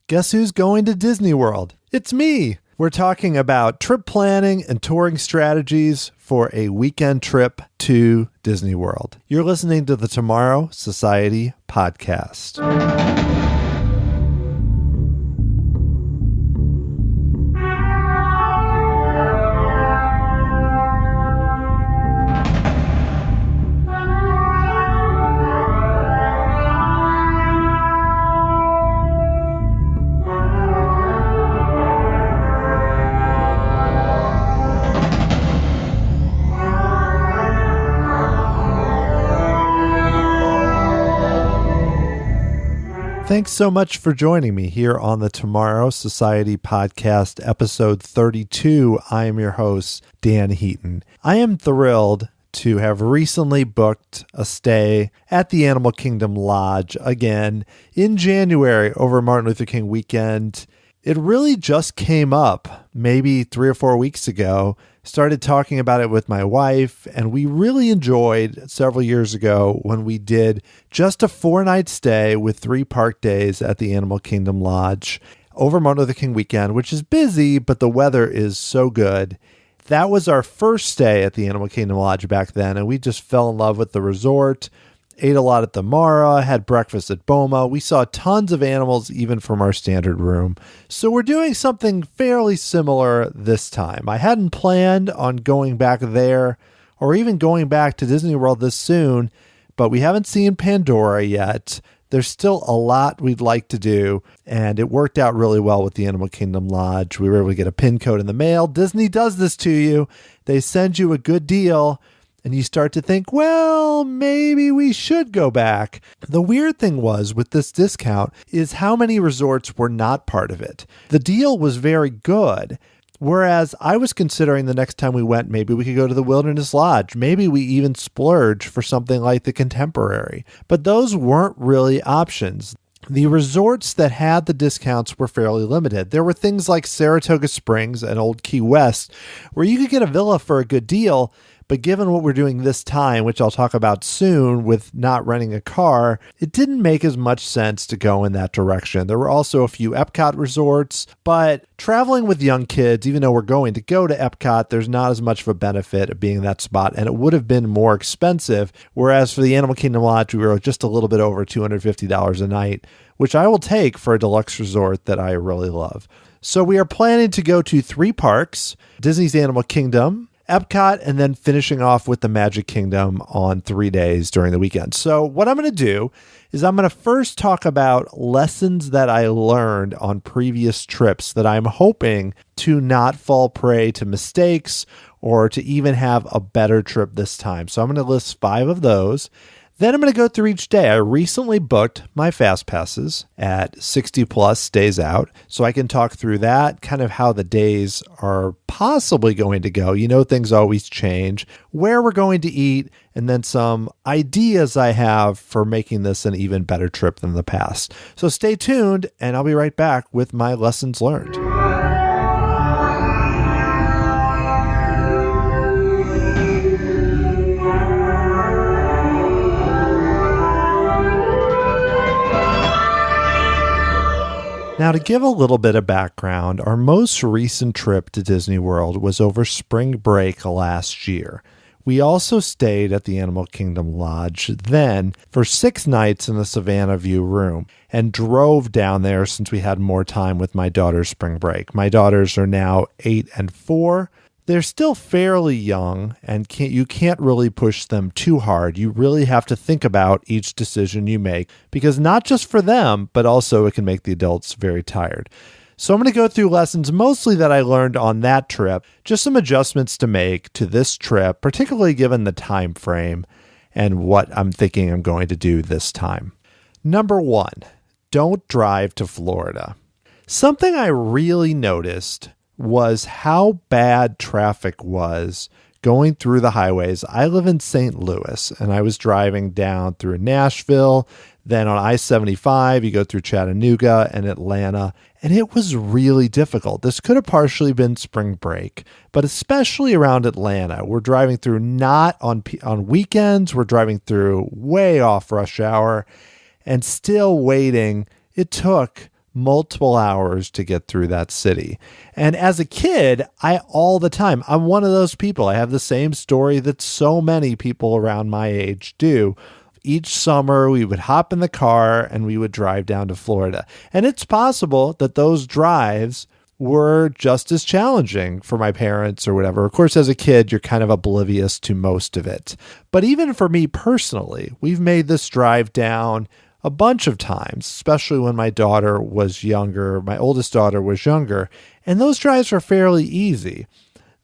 Guess who's going to Disney World? It's me. We're talking about trip planning and touring strategies for a weekend trip to Disney World. You're listening to the Tomorrow Society podcast. Thanks so much for joining me here on the Tomorrow Society podcast, episode 32. I am your host, Dan Heaton. I am thrilled to have recently booked a stay at the Animal Kingdom Lodge again in January over Martin Luther King weekend. It really just came up maybe 3 or 4 weeks ago. Started talking about it with my wife, and we really enjoyed several years ago when we did just a 4-night stay with 3 park days at the Animal Kingdom Lodge over Martin Luther King weekend, which is busy, but the weather is so good. That was our first stay at the Animal Kingdom Lodge back then, and we just fell in love with the resort. Ate a lot at the Mara, had breakfast at Boma. We saw tons of animals even from our standard room. So we're doing something fairly similar this time. I hadn't planned on going back there or even going back to Disney World this soon, but we haven't seen Pandora yet. There's still a lot we'd like to do, and it worked out really well with the Animal Kingdom Lodge. We were able to get a pin code in the mail. Disney does this to you. They send you a good deal, and you start to think, well, maybe we should go back. The weird thing was with this discount is how many resorts were not part of it. The deal was very good. Whereas I was considering the next time we went, maybe we could go to the Wilderness Lodge. Maybe we even splurge for something like the Contemporary. But those weren't really options. The resorts that had the discounts were fairly limited. There were things like Saratoga Springs and Old Key West, where you could get a villa for a good deal. But given what we're doing this time, which I'll talk about soon with not renting a car, it didn't make as much sense to go in that direction. There were also a few Epcot resorts, but traveling with young kids, even though we're going to go to Epcot, there's not as much of a benefit of being in that spot, and it would have been more expensive. Whereas for the Animal Kingdom Lodge, we were just a little bit over $250 a night, which I will take for a deluxe resort that I really love. So we are planning to go to 3 parks, Disney's Animal Kingdom, Epcot, and then finishing off with the Magic Kingdom on 3 days during the weekend. So what I'm going to do is I'm going to first talk about lessons that I learned on previous trips that I'm hoping to not fall prey to mistakes or to even have a better trip this time. So I'm going to list 5 of those. Then I'm going to go through each day. I recently booked my FastPasses at 60 plus days out, so I can talk through that, kind of how the days are possibly going to go. You know, things always change, where we're going to eat, and then some ideas I have for making this an even better trip than the past. So stay tuned, and I'll be right back with my lessons learned. Now, to give a little bit of background, our most recent trip to Disney World was over spring break last year. We also stayed at the Animal Kingdom Lodge then for 6 nights in the savanna-view room and drove down there since we had more time with my daughter's spring break. My daughters are now 8 and 4. They're still fairly young, and you can't really push them too hard. You really have to think about each decision you make, because not just for them, but also it can make the adults very tired. So I'm going to go through lessons mostly that I learned on that trip, just some adjustments to make to this trip, particularly given the time frame and what I'm thinking I'm going to do this time. Number 1, don't drive to Florida. Something I really noticed was how bad traffic was going through the highways. I live in St. Louis, and I was driving down through Nashville, then on I-75, you go through Chattanooga and Atlanta, and it was really difficult. This could have partially been spring break, but especially around Atlanta. We're driving through not on weekends, we're driving through way off rush hour, and still waiting. It took multiple hours to get through that city. And as a kid, I'm one of those people. I have the same story that so many people around my age do. Each summer, we would hop in the car and we would drive down to Florida. And it's possible that those drives were just as challenging for my parents or whatever. Of course, as a kid, you're kind of oblivious to most of it. But even for me personally, we've made this drive down a bunch of times, especially when my daughter was younger, my oldest daughter was younger, and those drives were fairly easy.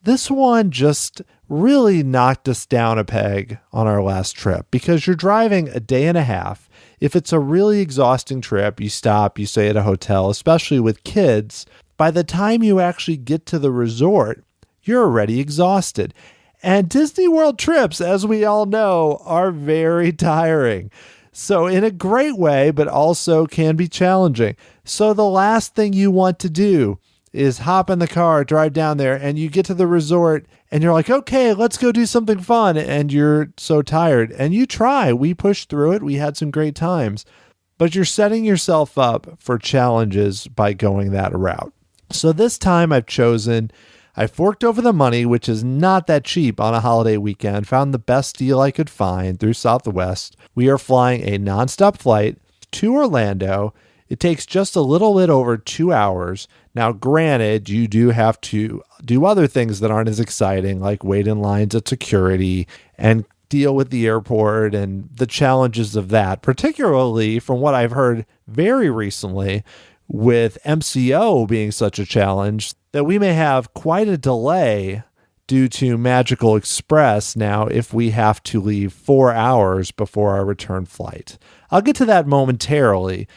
This one just really knocked us down a peg on our last trip because you're driving a day and a half. If it's a really exhausting trip, you stop, you stay at a hotel, especially with kids. By the time you actually get to the resort, you're already exhausted. And Disney World trips, as we all know, are very tiring. So in a great way, but also can be challenging. So the last thing you want to do is hop in the car, drive down there, and you get to the resort and you're like, okay, let's go do something fun. And you're so tired. And you try. We pushed through it. We had some great times. But you're setting yourself up for challenges by going that route. So this time I forked over the money, which is not that cheap on a holiday weekend, found the best deal I could find through Southwest. We are flying a nonstop flight to Orlando. It takes just a little bit over 2 hours. Now, granted, you do have to do other things that aren't as exciting, like wait in lines at security and deal with the airport and the challenges of that, particularly from what I've heard very recently with MCO being such a challenge that we may have quite a delay due to Magical Express now if we have to leave 4 hours before our return flight. I'll get to that momentarily,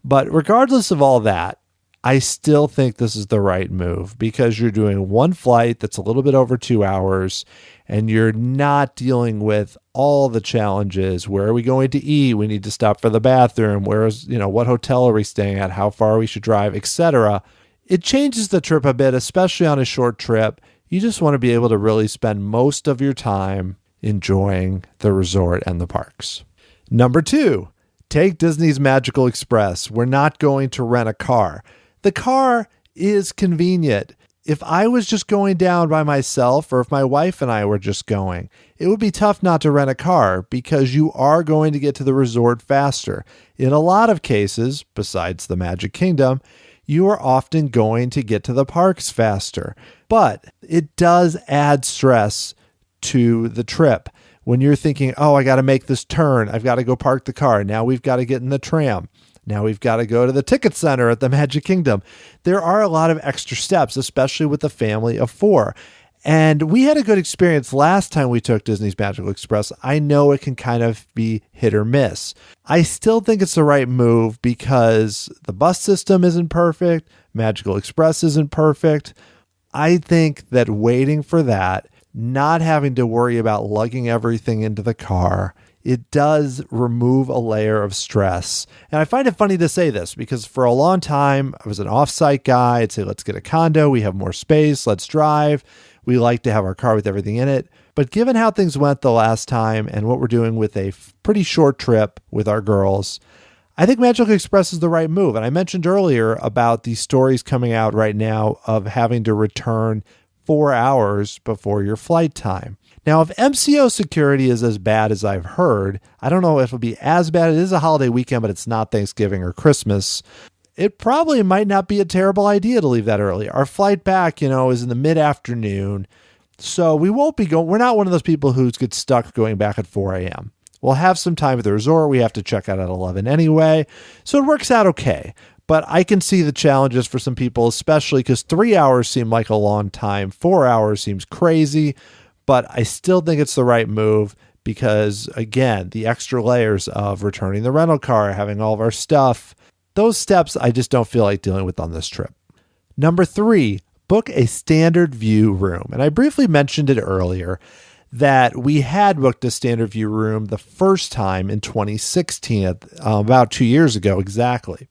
but regardless of all that, I still think this is the right move because you're doing one flight that's a little bit over 2 hours and you're not dealing with all the challenges. Where are we going to eat? We need to stop for the bathroom. What hotel are we staying at? How far we should drive, etc. It changes the trip a bit, especially on a short trip. You just want to be able to really spend most of your time enjoying the resort and the parks. Number 2, take Disney's Magical Express. We're not going to rent a car. The car is convenient. If I was just going down by myself or if my wife and I were just going, it would be tough not to rent a car because you are going to get to the resort faster. In a lot of cases, besides the Magic Kingdom, you are often going to get to the parks faster. But it does add stress to the trip. When you're thinking, oh, I got to make this turn. I've got to go park the car. Now we've got to get in the tram. Now we've got to go to the ticket center at the Magic Kingdom. There are a lot of extra steps, especially with a family of 4. And we had a good experience last time we took Disney's Magical Express. I know it can kind of be hit or miss. I still think it's the right move because the bus system isn't perfect. Magical Express isn't perfect. I think that waiting for that, not having to worry about lugging everything into the car, it does remove a layer of stress. And I find it funny to say this because for a long time, I was an off-site guy. I'd say, let's get a condo. We have more space. Let's drive. We like to have our car with everything in it. But given how things went the last time and what we're doing with a pretty short trip with our girls, I think Magical Express is the right move. And I mentioned earlier about these stories coming out right now of having to return 4 hours before your flight time. Now, if MCO security is as bad as I've heard, I don't know if it'll be as bad. It is a holiday weekend, but it's not Thanksgiving or Christmas. It probably might not be a terrible idea to leave that early. Our flight back, is in the mid-afternoon. So we won't be going. We're not one of those people who gets stuck going back at 4 a.m. We'll have some time at the resort. We have to check out at 11 anyway. So it works out okay. But I can see the challenges for some people, especially because 3 hours seem like a long time. 4 hours seems crazy. But I still think it's the right move because, again, the extra layers of returning the rental car, having all of our stuff, those steps I just don't feel like dealing with on this trip. Number 3, book a standard view room. And I briefly mentioned it earlier that we had booked a standard view room the first time in 2016, about 2 years ago exactly.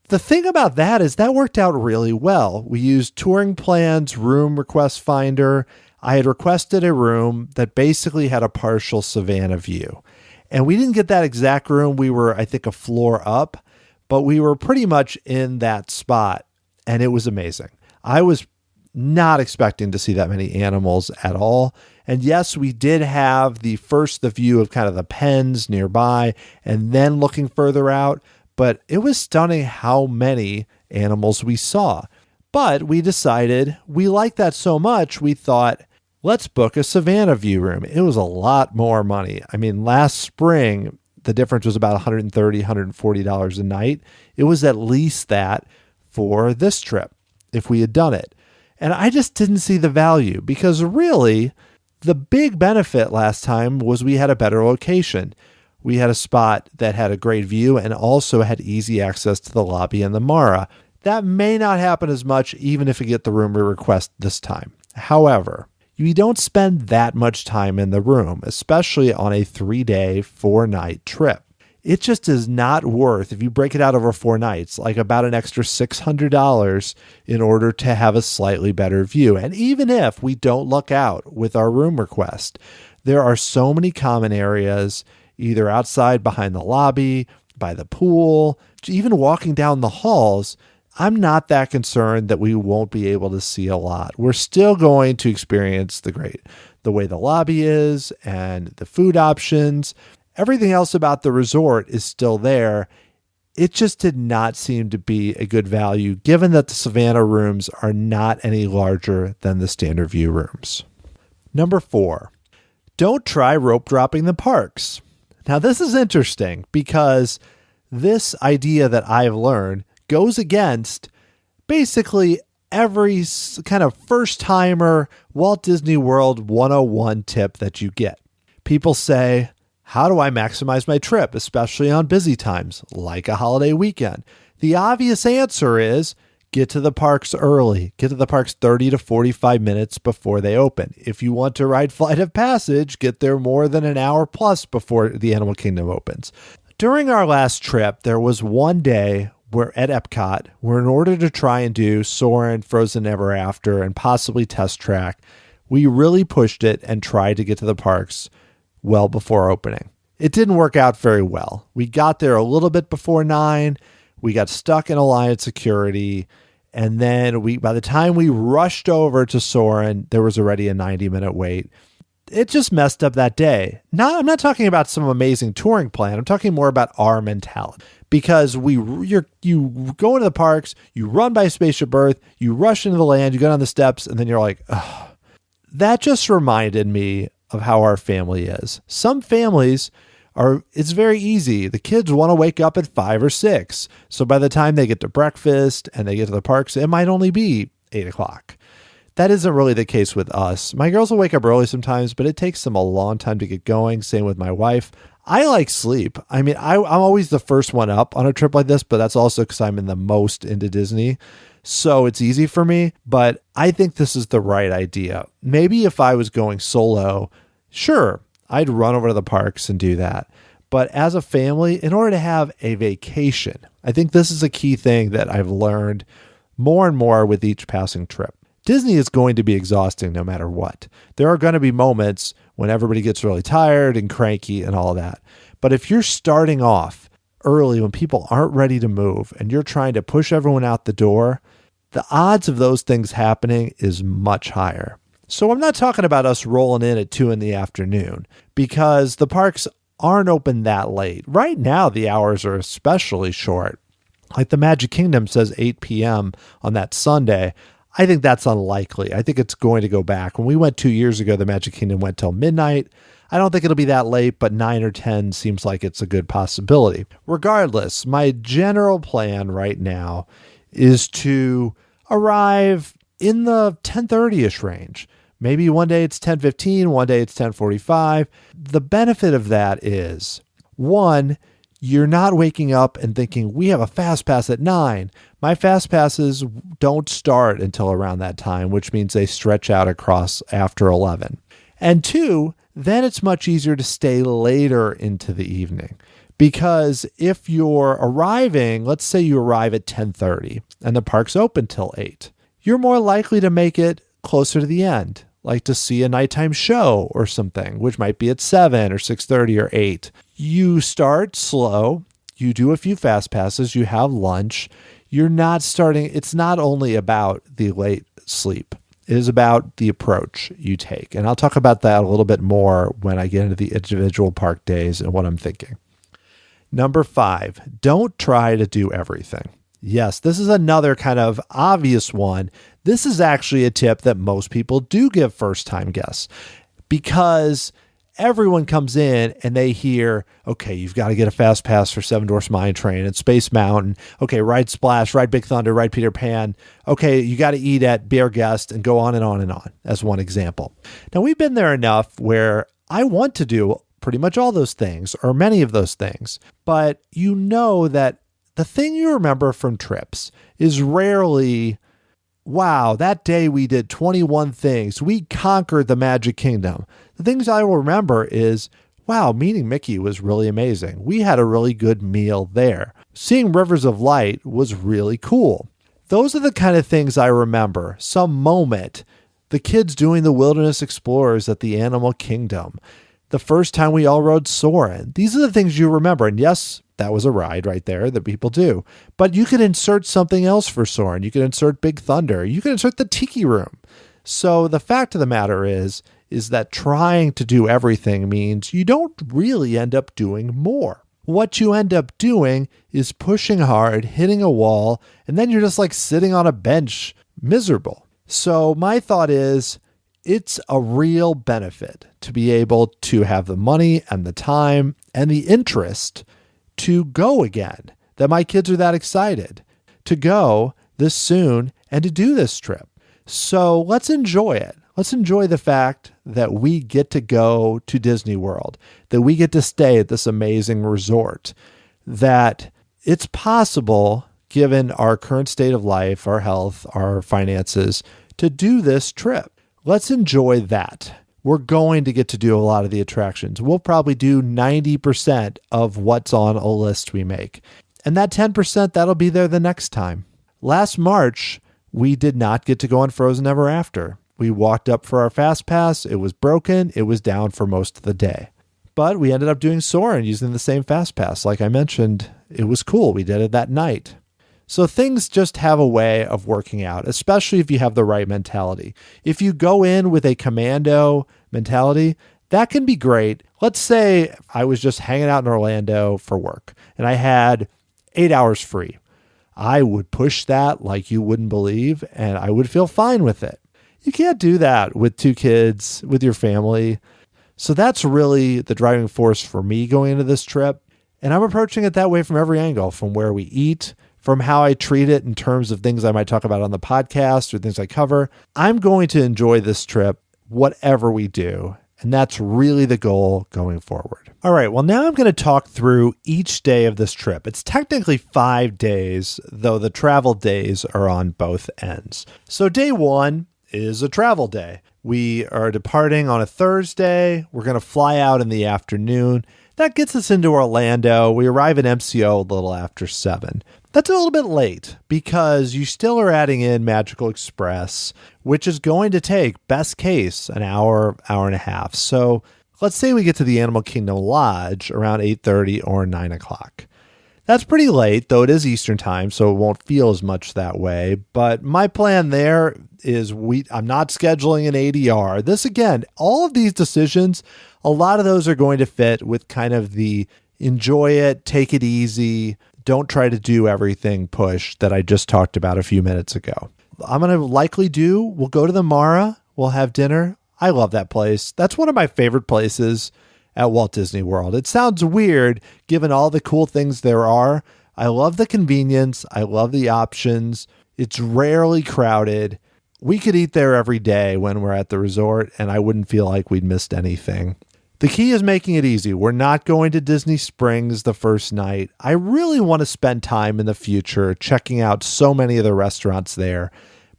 The thing about that is that worked out really well. We used Touring Plan's room request finder. I had requested a room that basically had a partial savanna view. And we didn't get that exact room. We were, I think, a floor up. but we were pretty much in that spot, and it was amazing. I was not expecting to see that many animals at all. And yes, we did have the view of kind of the pens nearby and then looking further out, but it was stunning how many animals we saw. But we decided we liked that so much, we thought, let's book a savanna-view room. It was a lot more money. I mean, last spring, the difference was about $130, $140 a night. It was at least that for this trip if we had done it. And I just didn't see the value because really the big benefit last time was we had a better location. We had a spot that had a great view and also had easy access to the lobby and the Mara. That may not happen as much even if we get the room we request this time. However, you don't spend that much time in the room, especially on a 3-day, 4-night trip. It just is not worth, if you break it out over 4 nights, like about an extra $600 in order to have a slightly better view. And even if we don't luck out with our room request, there are so many common areas, either outside behind the lobby, by the pool, even walking down the halls. I'm not that concerned that we won't be able to see a lot. We're still going to experience the way the lobby is and the food options. Everything else about the resort is still there. It just did not seem to be a good value given that the Savannah rooms are not any larger than the standard view rooms. Number 4, don't try rope dropping the parks. Now this is interesting because this idea that I've learned goes against basically every kind of first-timer Walt Disney World 101 tip that you get. People say, how do I maximize my trip, especially on busy times, like a holiday weekend? The obvious answer is get to the parks early. Get to the parks 30 to 45 minutes before they open. If you want to ride Flight of Passage, get there more than an hour plus before the Animal Kingdom opens. During our last trip, there was one day where at Epcot, where in order to try and do Soarin', Frozen Ever After, and possibly Test Track, we really pushed it and tried to get to the parks well before opening. It didn't work out very well. We got there a little bit before 9. We got stuck in Alliance security. And then by the time we rushed over to Soarin', there was already a 90-minute wait. It just messed up that day. I'm not talking about some amazing touring plan. I'm talking more about our mentality. Because you go into the parks, you run by Spaceship Earth, you rush into the land, you go down the steps, and then you're like, ugh. That just reminded me of how our family is. Some families it's very easy. The kids want to wake up at 5 or 6. So by the time they get to breakfast and they get to the parks, it might only be 8 o'clock. That isn't really the case with us. My girls will wake up early sometimes, but it takes them a long time to get going. Same with my wife. I like sleep. I mean, I'm always the first one up on a trip like this, but that's also because I'm in the most into Disney. So it's easy for me, but I think this is the right idea. Maybe if I was going solo, sure, I'd run over to the parks and do that. But as a family, in order to have a vacation, I think this is a key thing that I've learned more and more with each passing trip. Disney is going to be exhausting no matter what. There are going to be moments when everybody gets really tired and cranky and all that. But if you're starting off early when people aren't ready to move and you're trying to push everyone out the door, the odds of those things happening is much higher. So I'm not talking about us rolling in at 2 p.m. because the parks aren't open that late. Right now, the hours are especially short. Like the Magic Kingdom says 8 p.m. on that Sunday. I think that's unlikely. I think it's going to go back. When we went 2 years ago, the Magic Kingdom went till midnight. I don't think it'll be that late, but 9 or 10 seems like it's a good possibility. Regardless, my general plan right now is to arrive in the 10:30-ish range. Maybe one day it's 10:15, one day it's 10:45. The benefit of that is, one, you're not waking up and thinking, we have a fast pass at 9. My fast passes don't start until around that time, which means they stretch out across after 11. And two, then it's much easier to stay later into the evening. Because if you're arriving, let's say you arrive at 10:30 and the park's open till 8, you're more likely to make it closer to the end, like to see a nighttime show or something, which might be at 7 or 6:30 or 8. You start slow, you do a few FastPasses, you have lunch, you're not starting, it's not only about the late sleep. It is about the approach you take. And I'll talk about that a little bit more when I get into the individual park days and what I'm thinking. Number 5, don't try to do everything. Yes, this is another kind of obvious one. This is actually a tip that most people do give first-time guests because everyone comes in and they hear, okay, you've got to get a fast pass for Seven Dwarfs Mine Train and Space Mountain. Okay, ride Splash, ride Big Thunder, ride Peter Pan. Okay, you got to eat at Bear Guest and go on and on and on as one example. Now, we've been there enough where I want to do pretty much all those things or many of those things, but you know that the thing you remember from trips is rarely, wow, that day we did 21 things. We conquered the Magic Kingdom. The things I will remember is, wow, meeting Mickey was really amazing. We had a really good meal there. Seeing Rivers of Light was really cool. Those are the kind of things I remember. Some moment, the kids doing the Wilderness Explorers at the Animal Kingdom, the first time we all rode Soarin'. These are the things you remember. And yes, that was a ride right there that people do. But you could insert something else for Soarin'. You could insert Big Thunder. You could insert the Tiki Room. So the fact of the matter is that trying to do everything means you don't really end up doing more. What you end up doing is pushing hard, hitting a wall, and then you're just like sitting on a bench, miserable. So my thought is, it's a real benefit to be able to have the money and the time and the interest to go again, that my kids are that excited to go this soon and to do this trip. So let's enjoy it. Let's enjoy the fact that we get to go to Disney World, that we get to stay at this amazing resort, that it's possible, given our current state of life, our health, our finances, to do this trip. Let's enjoy that. We're going to get to do a lot of the attractions. We'll probably do 90% of what's on a list we make. And that 10%, that'll be there the next time. Last March, we did not get to go on Frozen Ever After. We walked up for our Fast Pass. It was broken. It was down for most of the day. But we ended up doing Soarin' using the same Fast Pass. Like I mentioned, it was cool. We did it that night. So things just have a way of working out, especially if you have the right mentality. If you go in with a commando mentality, that can be great. Let's say I was just hanging out in Orlando for work and I had 8 hours free. I would push that like you wouldn't believe, and I would feel fine with it. You can't do that with 2 kids, with your family. So that's really the driving force for me going into this trip. And I'm approaching it that way from every angle, from where we eat, from how I treat it in terms of things I might talk about on the podcast or things I cover. I'm going to enjoy this trip, whatever we do. And that's really the goal going forward. All right, well, now I'm going to talk through each day of this trip. It's technically 5 days, though the travel days are on both ends. So day 1 is a travel day. We are departing on a Thursday. We're going to fly out in the afternoon. That gets us into Orlando. We arrive at MCO a little after 7. That's a little bit late because you still are adding in Magical Express, which is going to take, best case, an hour, hour and a half. So let's say we get to the Animal Kingdom Lodge around 8:30 or 9 o'clock. That's pretty late, though it is Eastern time, so it won't feel as much that way. But my plan there is I'm not scheduling an ADR. This, again, all of these decisions, a lot of those are going to fit with kind of the enjoy it, take it easy, don't try to do everything push that I just talked about a few minutes ago. I'm going to we'll go to the Mara, we'll have dinner. I love that place. That's one of my favorite places at Walt Disney World. It sounds weird given all the cool things there are. I love the convenience. I love the options. It's rarely crowded. We could eat there every day when we're at the resort, and I wouldn't feel like we'd missed anything. The key is making it easy. We're not going to Disney Springs the first night. I really want to spend time in the future checking out so many of the restaurants there.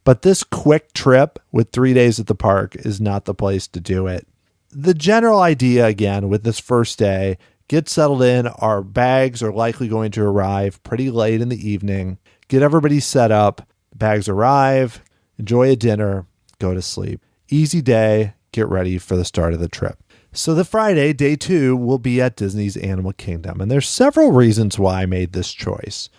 But this quick trip with 3 days at the park is not the place to do it. The general idea, again, with this first day, get settled in. Our bags are likely going to arrive pretty late in the evening. Get everybody set up. Bags arrive. Enjoy a dinner. Go to sleep. Easy day. Get ready for the start of the trip. So the Friday, day 2, will be at Disney's Animal Kingdom, and there's several reasons why I made this choice.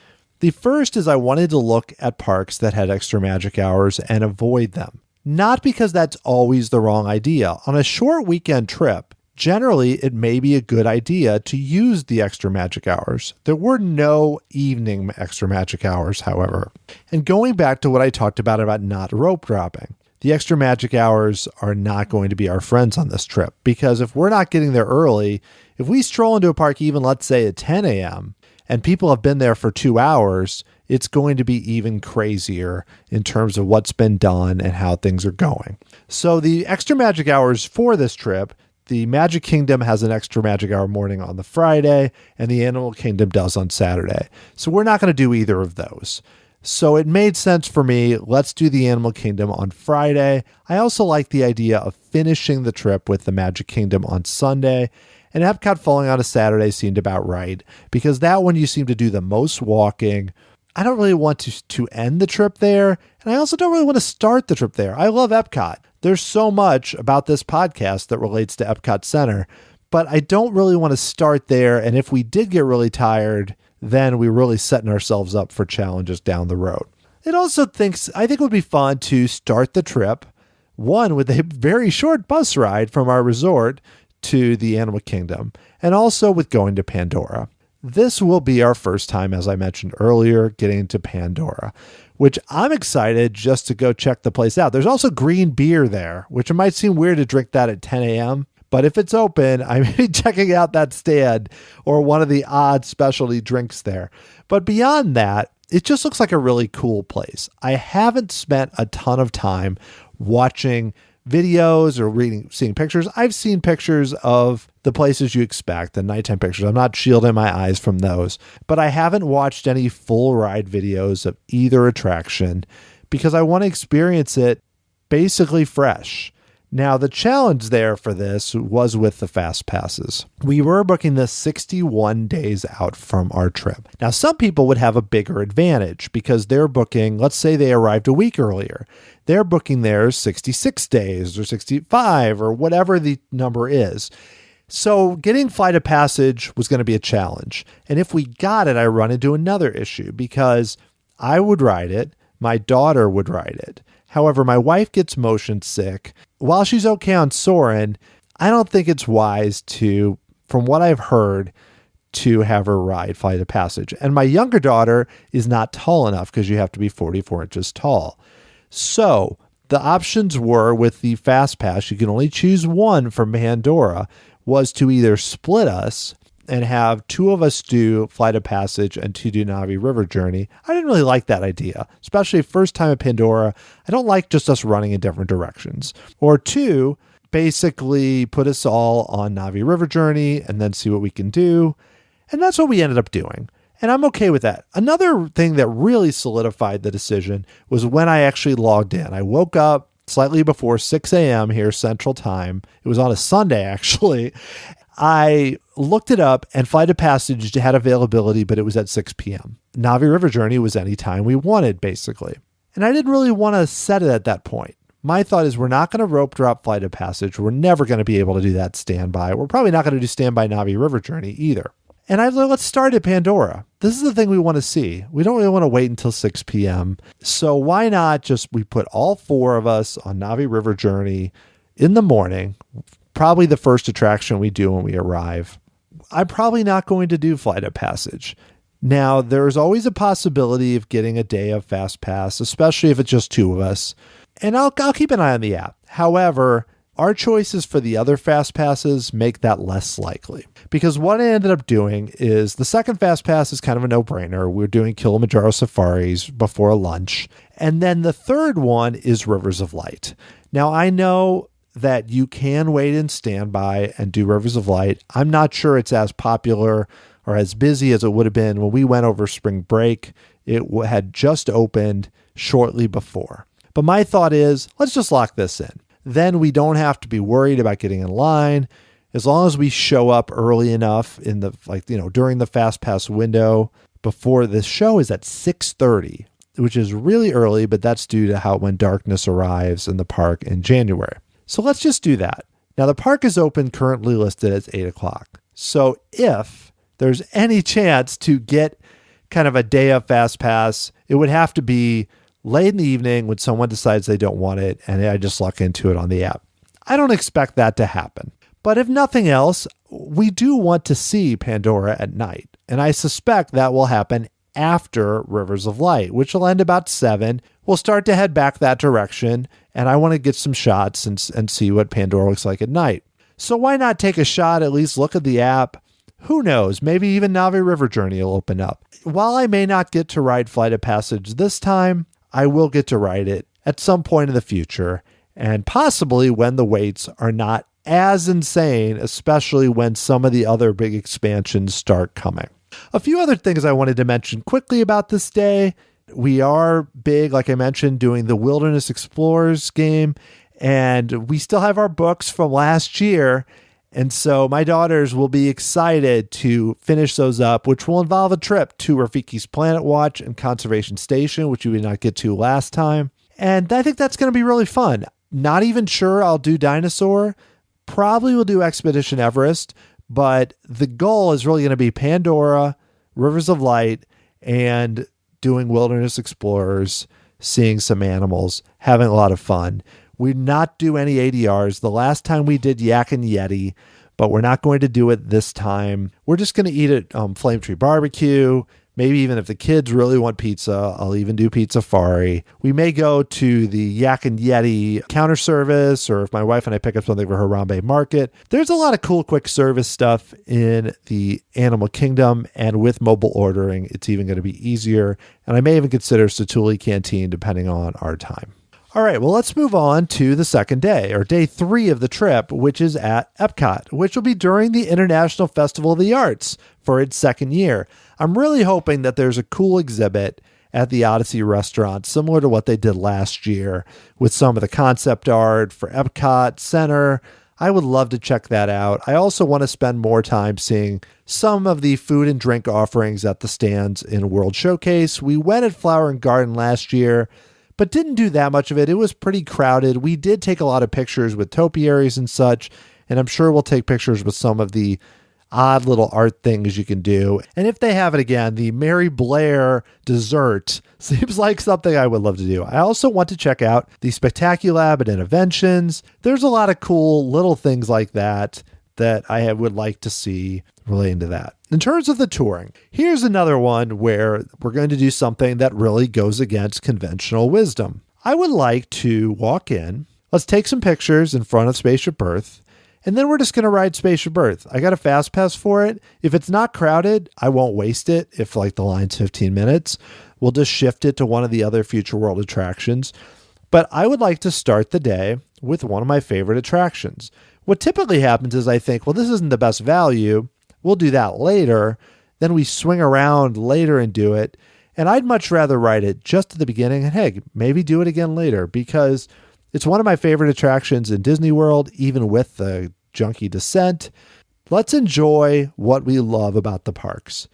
The first is I wanted to look at parks that had extra magic hours and avoid them. Not because that's always the wrong idea. On a short weekend trip, generally it may be a good idea to use the extra magic hours. There were no evening extra magic hours, however. And going back to what I talked about not rope dropping, the extra magic hours are not going to be our friends on this trip, because if we're not getting there early, if we stroll into a park even, let's say, at 10 a.m., and people have been there for 2 hours, it's going to be even crazier in terms of what's been done and how things are going. So the extra magic hours for this trip, the Magic Kingdom has an extra magic hour morning on the Friday, and the Animal Kingdom does on Saturday. So we're not going to do either of those. So it made sense for me. Let's do the Animal Kingdom on Friday. I also like the idea of finishing the trip with the Magic Kingdom on Sunday, and Epcot falling on a Saturday seemed about right, because that one you seem to do the most walking. I don't really want to end the trip there, and I also don't really want to start the trip there. I love Epcot. There's so much about this podcast that relates to Epcot Center, but I don't really want to start there, and if we did get really tired, then we're really setting ourselves up for challenges down the road. I think it would be fun to start the trip, one, with a very short bus ride from our resort to the Animal Kingdom, and also with going to Pandora. This will be our first time, as I mentioned earlier, getting to Pandora, which I'm excited just to go check the place out. There's also green beer there, which it might seem weird to drink that at 10 a.m., but if it's open, I may be checking out that stand or one of the odd specialty drinks there. But beyond that, it just looks like a really cool place. I haven't spent a ton of time watching videos or seeing pictures. I've seen pictures of the places you expect, the nighttime pictures. I'm not shielding my eyes from those, but I haven't watched any full ride videos of either attraction because I want to experience it basically fresh. Now, the challenge there for this was with the FastPasses. We were booking this 61 days out from our trip. Now, some people would have a bigger advantage because they're booking, let's say they arrived a week earlier. They're booking theirs 66 days or 65 or whatever the number is. So getting Flight of Passage was going to be a challenge. And if we got it, I run into another issue because I would ride it. My daughter would ride it. However, my wife gets motion sick. While she's okay on Soarin', I don't think it's wise to, from what I've heard, to have her ride Flight of Passage. And my younger daughter is not tall enough because you have to be 44 inches tall. So the options were with the FastPass, you can only choose one from Pandora, was to either split us and have 2 of us do Flight of Passage and 2 do Navi River Journey. I didn't really like that idea, especially first time at Pandora. I don't like just us running in different directions. Or 2, basically put us all on Navi River Journey and then see what we can do. And that's what we ended up doing. And I'm okay with that. Another thing that really solidified the decision was when I actually logged in. I woke up slightly before 6 a.m. here Central Time. It was on a Sunday, actually. I looked it up and Flight of Passage had availability, but it was at 6 p.m. Navi River Journey was any time we wanted, basically. And I didn't really want to set it at that point. My thought is we're not going to rope drop Flight of Passage. We're never going to be able to do that standby. We're probably not going to do standby Navi River Journey either. And I thought, let's start at Pandora. This is the thing we want to see. We don't really want to wait until 6 p.m. So why not we put all 4 of us on Navi River Journey in the morning, probably the first attraction we do when we arrive. I'm probably not going to do Flight of Passage. Now, there's always a possibility of getting a day of FastPass, especially if it's just 2 of us. And I'll keep an eye on the app. However, our choices for the other FastPasses make that less likely. Because what I ended up doing is the second FastPass is kind of a no-brainer. We're doing Kilimanjaro Safaris before lunch. And then the third one is Rivers of Light. Now, I know that you can wait in standby and do Rivers of Light. I'm not sure it's as popular or as busy as it would have been when we went over spring break. It had just opened shortly before. But my thought is, let's just lock this in. Then we don't have to be worried about getting in line. As long as we show up early enough in the, during the FastPass window before the show is at 6:30, which is really early, but that's due to when darkness arrives in the park in January. So let's just do that. Now, the park is open, currently listed as 8 o'clock. So if there's any chance to get kind of a day of FastPass, it would have to be late in the evening when someone decides they don't want it and I just luck into it on the app. I don't expect that to happen. But if nothing else, we do want to see Pandora at night. And I suspect that will happen after Rivers of Light, which will end about 7. We'll start to head back that direction, and I want to get some shots and see what Pandora looks like at night. So why not take a shot, at least look at the app? Who knows, maybe even Navi River Journey will open up. While I may not get to ride Flight of Passage this time, I will get to ride it at some point in the future, and possibly when the waits are not as insane, especially when some of the other big expansions start coming. A few other things I wanted to mention quickly about this day. We are big, like I mentioned, doing the Wilderness Explorers game, and we still have our books from last year. And so my daughters will be excited to finish those up, which will involve a trip to Rafiki's Planet Watch and Conservation Station, which we did not get to last time. And I think that's going to be really fun. Not even sure I'll do Dinosaur. Probably will do Expedition Everest, but the goal is really going to be Pandora, Rivers of Light, and doing Wilderness Explorers, seeing some animals, having a lot of fun. We not do any ADRs. The last time we did Yak and Yeti, but we're not going to do it this time. We're just going to eat at Flame Tree Barbecue. Maybe even if the kids really want pizza, I'll even do Pizzafari. We may go to the Yak and Yeti counter service, or if my wife and I pick up something for Harambe Market. There's a lot of cool quick service stuff in the Animal Kingdom, and with mobile ordering, it's even going to be easier. And I may even consider Satuli Canteen depending on our time. All right, well, let's move on to the second day, or day 3 of the trip, which is at Epcot, which will be during the International Festival of the Arts for its second year. I'm really hoping that there's a cool exhibit at the Odyssey restaurant, similar to what they did last year with some of the concept art for Epcot Center. I would love to check that out. I also want to spend more time seeing some of the food and drink offerings at the stands in World Showcase. We went at Flower and Garden last year, but didn't do that much of it. It was pretty crowded. We did take a lot of pictures with topiaries and such, and I'm sure we'll take pictures with some of the odd little art things you can do. And if they have it again, the Mary Blair dessert seems like something I would love to do. I also want to check out the Spectaculab and Interventions. There's a lot of cool little things like that I would like to see relating to that. In terms of the touring, here's another one where we're going to do something that really goes against conventional wisdom. I would like to walk in, let's take some pictures in front of Spaceship Earth, and then we're just going to ride Spaceship Earth. I got a fast pass for it. If it's not crowded, I won't waste it. If like the line's 15 minutes, we'll just shift it to one of the other Future World attractions. But I would like to start the day with one of my favorite attractions. What typically happens is I think, well, this isn't the best value. We'll do that later. Then we swing around later and do it. And I'd much rather ride it just at the beginning and, hey, maybe do it again later, because it's one of my favorite attractions in Disney World, even with the junky descent. Let's enjoy what we love about the parks.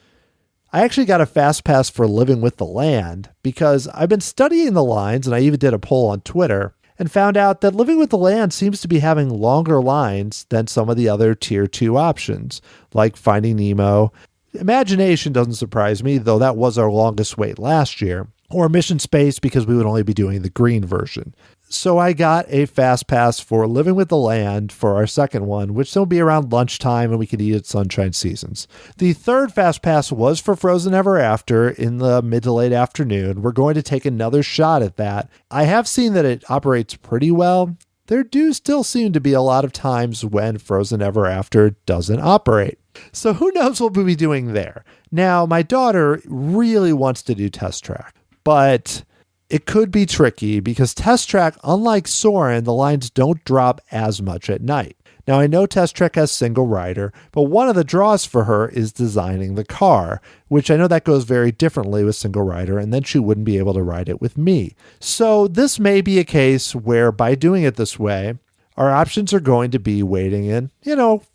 I actually got a fast pass for Living with the Land because I've been studying the lines, and I even did a poll on Twitter and found out that Living with the Land seems to be having longer lines than some of the other tier 2 options, like Finding Nemo. Imagination doesn't surprise me, though that was our longest wait last year, or Mission Space because we would only be doing the green version. So I got a fast pass for Living with the Land for our second one, which will be around lunchtime and we could eat at Sunshine Seasons. The third fast pass was for Frozen Ever After in the mid to late afternoon. We're going to take another shot at that. I have seen that it operates pretty well. There do still seem to be a lot of times when Frozen Ever After doesn't operate. So who knows what we'll be doing there. Now, my daughter really wants to do Test Track, but it could be tricky because Test Track, unlike Soarin', the lines don't drop as much at night. Now, I know Test Track has single rider, but one of the draws for her is designing the car, which I know that goes very differently with single rider, and then she wouldn't be able to ride it with me. So this may be a case where by doing it this way, our options are going to be waiting in,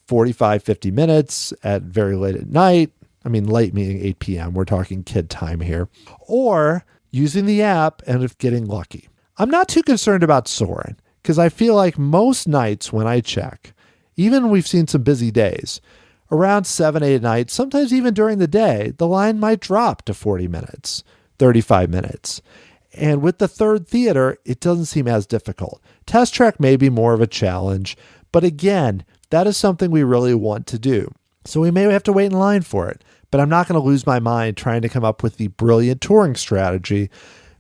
45, 50 minutes at very late at night. I mean, late meaning 8 p.m. We're talking kid time here. Or using the app and if getting lucky. I'm not too concerned about Soarin' because I feel like most nights when I check, Even we've seen some busy days. Around 7, 8 at night, sometimes even during the day, the line might drop to 40 minutes, 35 minutes. And with the third theater, it doesn't seem as difficult. Test track may be more of a challenge, but again, that is something we really want to do. So we may have to wait in line for it, but I'm not going to lose my mind trying to come up with the brilliant touring strategy,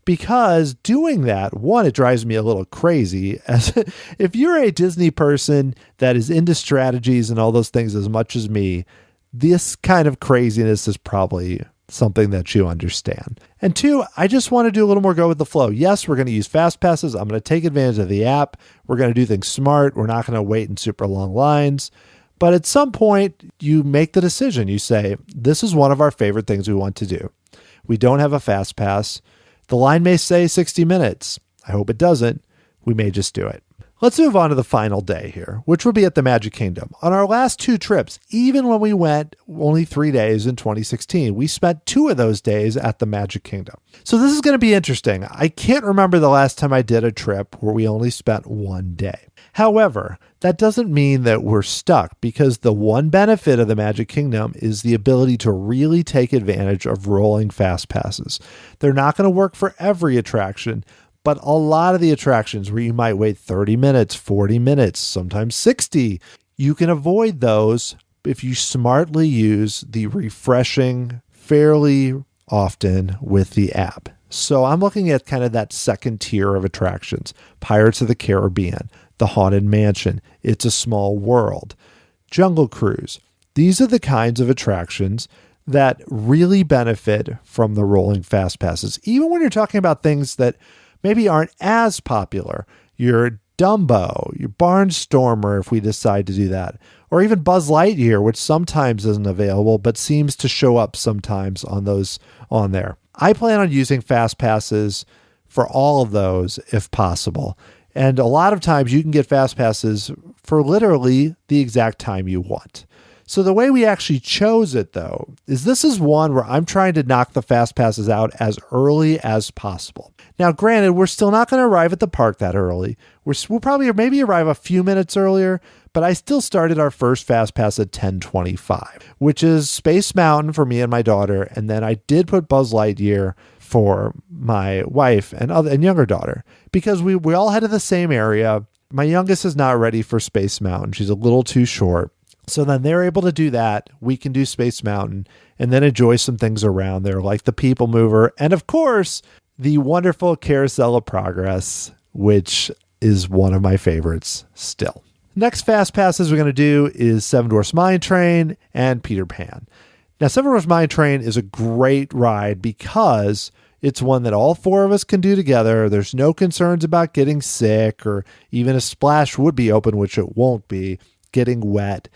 because doing that, one, it drives me a little crazy. As if you're a Disney person that is into strategies and all those things as much as me, this kind of craziness is probably something that you understand. And two, I just want to do a little more go with the flow. Yes, we're going to use FastPasses. I'm going to take advantage of the app. We're going to do things smart. We're not going to wait in super long lines. But at some point, you make the decision. You say, this is one of our favorite things we want to do. We don't have a FastPass. The line may say 60 minutes. I hope it doesn't. We may just do it. Let's move on to the final day here, which will be at the Magic Kingdom. On our last 2 trips, even when we went only 3 days in 2016, we spent 2 of those days at the Magic Kingdom. So this is going to be interesting. I can't remember the last time I did a trip where we only spent 1 day. However, that doesn't mean that we're stuck, because the one benefit of the Magic Kingdom is the ability to really take advantage of rolling FastPasses. They're not going to work for every attraction, but a lot of the attractions where you might wait 30 minutes, 40 minutes, sometimes 60, you can avoid those if you smartly use the refreshing fairly often with the app. So I'm looking at kind of that second tier of attractions: Pirates of the Caribbean, the Haunted Mansion, It's a Small World, Jungle Cruise. These are the kinds of attractions that really benefit from the rolling FastPasses. Even when you're talking about things that maybe aren't as popular, your Dumbo, your Barnstormer, if we decide to do that, or even Buzz Lightyear, which sometimes isn't available, but seems to show up sometimes on there. I plan on using FastPasses for all of those if possible. And a lot of times you can get FastPasses for literally the exact time you want. So the way we actually chose it, though, is this is one where I'm trying to knock the FastPasses out as early as possible. Now, granted, we're still not going to arrive at the park that early. We'll probably maybe arrive a few minutes earlier, but I still started our first FastPass at 10:25, which is Space Mountain for me and my daughter. And then I did put Buzz Lightyear for my wife and younger daughter, because we all headed the same area. My youngest is not ready for Space Mountain. She's a little too short. So then they're able to do that. We can do Space Mountain and then enjoy some things around there, like the People Mover. And of course, the wonderful Carousel of Progress, which is one of my favorites still. Next FastPasses we're going to do is Seven Dwarfs Mine Train and Peter Pan. Now, Seven Dwarfs Mine Train is a great ride because it's one that all 4 of us can do together. There's no concerns about getting sick, or even a splash would be open, which it won't be, getting wet.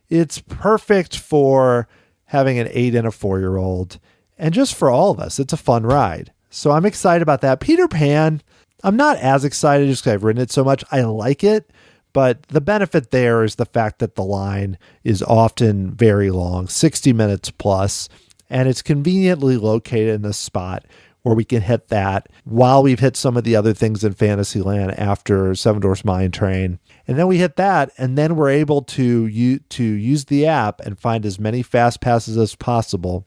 It's perfect for having an 8 and a 4-year-old, and just for all of us. It's a fun ride. So I'm excited about that. Peter Pan, I'm not as excited just because I've ridden it so much. I like it, but the benefit there is the fact that the line is often very long, 60 minutes plus, and it's conveniently located in a spot where we can hit that while we've hit some of the other things in Fantasyland after Seven Dwarfs Mine Train. And then we hit that, and then we're able to use the app and find as many FastPasses as possible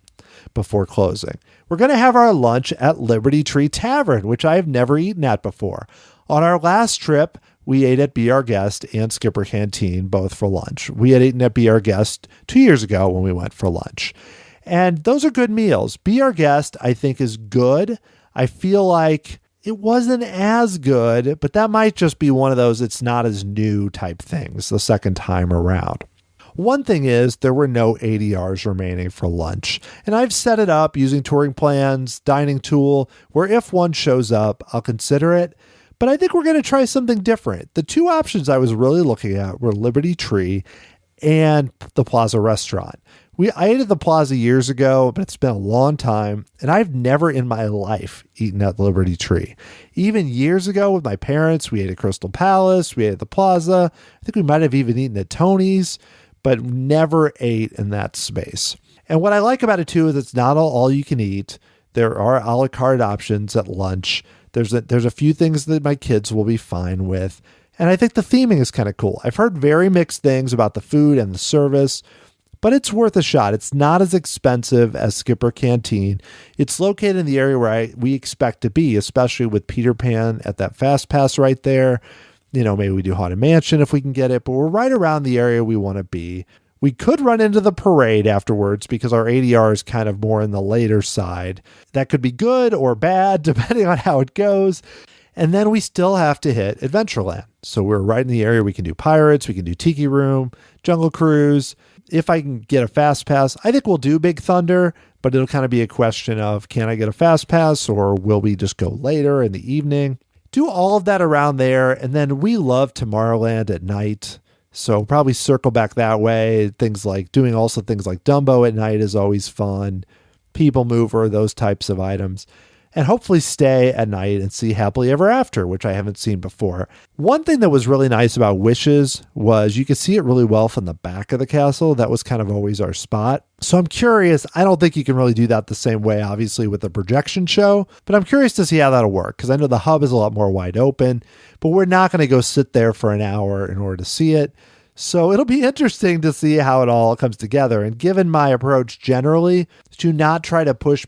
before closing. We're going to have our lunch at Liberty Tree Tavern, which I have never eaten at before. On our last trip, we ate at Be Our Guest and Skipper Canteen, both for lunch. We had eaten at Be Our Guest 2 years ago when we went for lunch. And those are good meals. Be Our Guest, I think, is good. I feel like it wasn't as good, but that might just be one of those it's not as new type things the second time around. One thing is there were no ADRs remaining for lunch, and I've set it up using Touring Plans, Dining Tool, where if one shows up, I'll consider it. But I think we're going to try something different. The 2 options I was really looking at were Liberty Tree and the Plaza Restaurant. I ate at the Plaza years ago, but it's been a long time, and I've never in my life eaten at the Liberty Tree. Even years ago with my parents, we ate at Crystal Palace, we ate at the Plaza. I think we might have even eaten at Tony's, but never ate in that space. And what I like about it too is it's not all you can eat. There are a la carte options at lunch. There's a few things that my kids will be fine with. And I think the theming is kind of cool. I've heard very mixed things about the food and the service, but it's worth a shot. It's not as expensive as Skipper Canteen. It's located in the area where we expect to be, especially with Peter Pan at that Fast Pass right there. Maybe we do Haunted Mansion if we can get it, but we're right around the area we want to be. We could run into the parade afterwards because our ADR is kind of more in the later side. That could be good or bad, depending on how it goes. And then we still have to hit Adventureland. So we're right in the area. We can do Pirates, we can do Tiki Room, Jungle Cruise. If I can get a Fast Pass, I think we'll do Big Thunder, but it'll kind of be a question of, can I get a Fast Pass or will we just go later in the evening? Do all of that around there. And then we love Tomorrowland at night. So probably circle back that way. Things like Dumbo at night is always fun. People Mover, those types of items. And hopefully stay at night and see Happily Ever After, which I haven't seen before. One thing that was really nice about Wishes was you could see it really well from the back of the castle. That was kind of always our spot. So I'm curious. I don't think you can really do that the same way, obviously, with the projection show, but I'm curious to see how that'll work because I know the hub is a lot more wide open, but we're not going to go sit there for an hour in order to see it. So it'll be interesting to see how it all comes together. And given my approach generally to not try to push,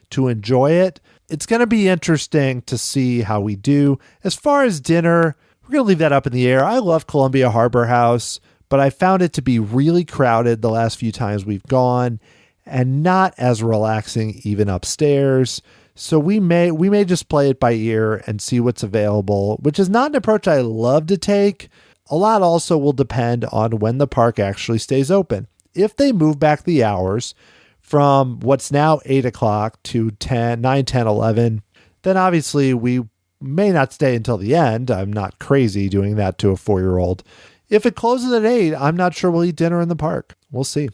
to enjoy it, it's going to be interesting to see how we do. As far as dinner, we're going to leave that up in the air. I love Columbia Harbor House, but I found it to be really crowded the last few times we've gone and not as relaxing even upstairs. So we may just play it by ear and see what's available, which is not an approach I love to take. A lot also will depend on when the park actually stays open. If they move back the hours from what's now 8 o'clock to 9, 10, 11, then obviously we may not stay until the end. I'm not crazy doing that to a 4-year-old. If it closes at 8, I'm not sure we'll eat dinner in the park. We'll see.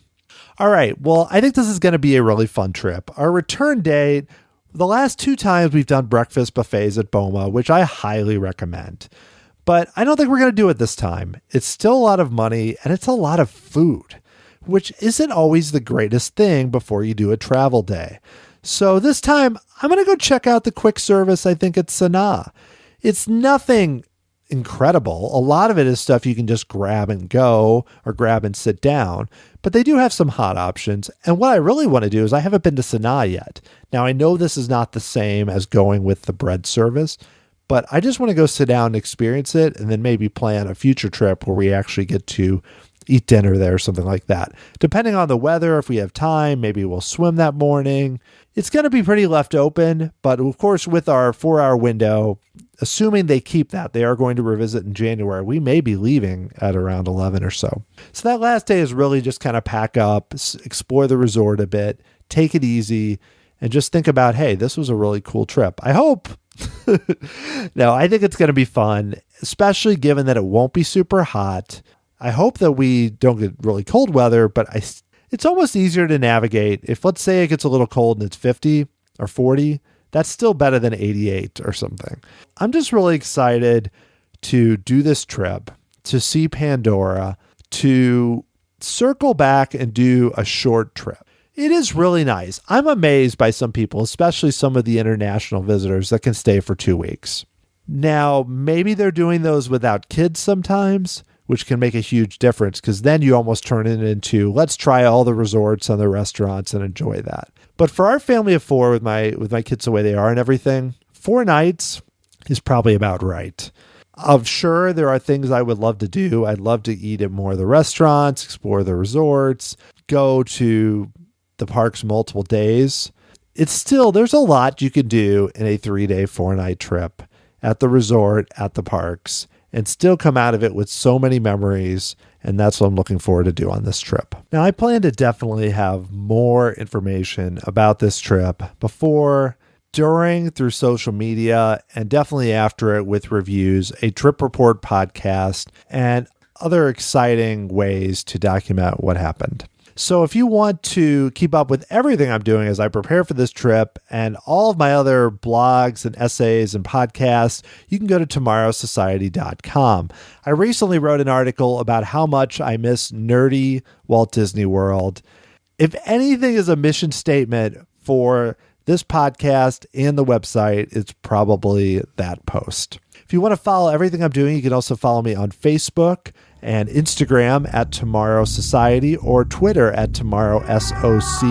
All right. Well, I think this is going to be a really fun trip. Our return date, the last 2 times we've done breakfast buffets at Boma, which I highly recommend. But I don't think we're going to do it this time. It's still a lot of money and it's a lot of food, which isn't always the greatest thing before you do a travel day. So this time, I'm going to go check out the quick service, I think, at Sanaa. It's nothing incredible. A lot of it is stuff you can just grab and go or grab and sit down. But they do have some hot options. And what I really want to do is I haven't been to Sanaa yet. Now, I know this is not the same as going with the bread service, but I just want to go sit down and experience it and then maybe plan a future trip where we actually get to eat dinner there or something like that. Depending on the weather, if we have time, maybe we'll swim that morning. It's going to be pretty left open, but of course with our 4-hour window, assuming they keep that, they are going to revisit in January. We may be leaving at around 11 or so. So that last day is really just kind of pack up, explore the resort a bit, take it easy, and just think about, hey, this was a really cool trip. I hope. No, I think it's going to be fun, especially given that it won't be super hot. I hope that we don't get really cold weather, but it's almost easier to navigate. If, let's say, it gets a little cold and it's 50 or 40, that's still better than 88 or something. I'm just really excited to do this trip, to see Pandora, to circle back and do a short trip. It is really nice. I'm amazed by some people, especially some of the international visitors that can stay for 2 weeks. Now, maybe they're doing those without kids sometimes, which can make a huge difference because then you almost turn it into, let's try all the resorts and the restaurants and enjoy that. But for our family of 4 with my kids the way they are and everything, 4 nights is probably about right. I'm sure there are things I would love to do. I'd love to eat at more of the restaurants, explore the resorts, go to the parks multiple days. It's still, there's a lot you can do in a 3-day, 4-night trip at the resort, at the parks, and still come out of it with so many memories. And that's what I'm looking forward to do on this trip. Now, I plan to definitely have more information about this trip before, during, through social media, and definitely after it with reviews, a trip report podcast, and other exciting ways to document what happened. So if you want to keep up with everything I'm doing as I prepare for this trip and all of my other blogs and essays and podcasts, you can go to tomorrowsociety.com. I recently wrote an article about how much I miss nerdy Walt Disney World. If anything is a mission statement for this podcast and the website, it's probably that post. If you want to follow everything I'm doing, you can also follow me on Facebook and Instagram at Tomorrow Society or Twitter at Tomorrow SOC.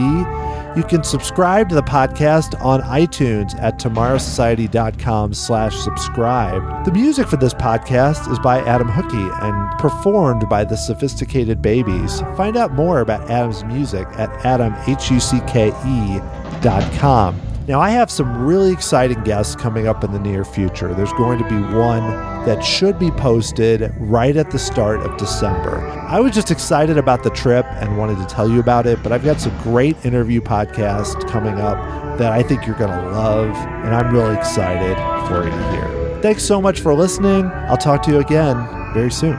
You can subscribe to the podcast on iTunes at tomorrowsociety.com/subscribe. The music for this podcast is by Adam Hookey and performed by the Sophisticated Babies. Find out more about Adam's music at adamhucke.com. Now, I have some really exciting guests coming up in the near future. There's going to be one that should be posted right at the start of December. I was just excited about the trip and wanted to tell you about it, but I've got some great interview podcasts coming up that I think you're going to love, and I'm really excited for you to hear. Thanks so much for listening. I'll talk to you again very soon.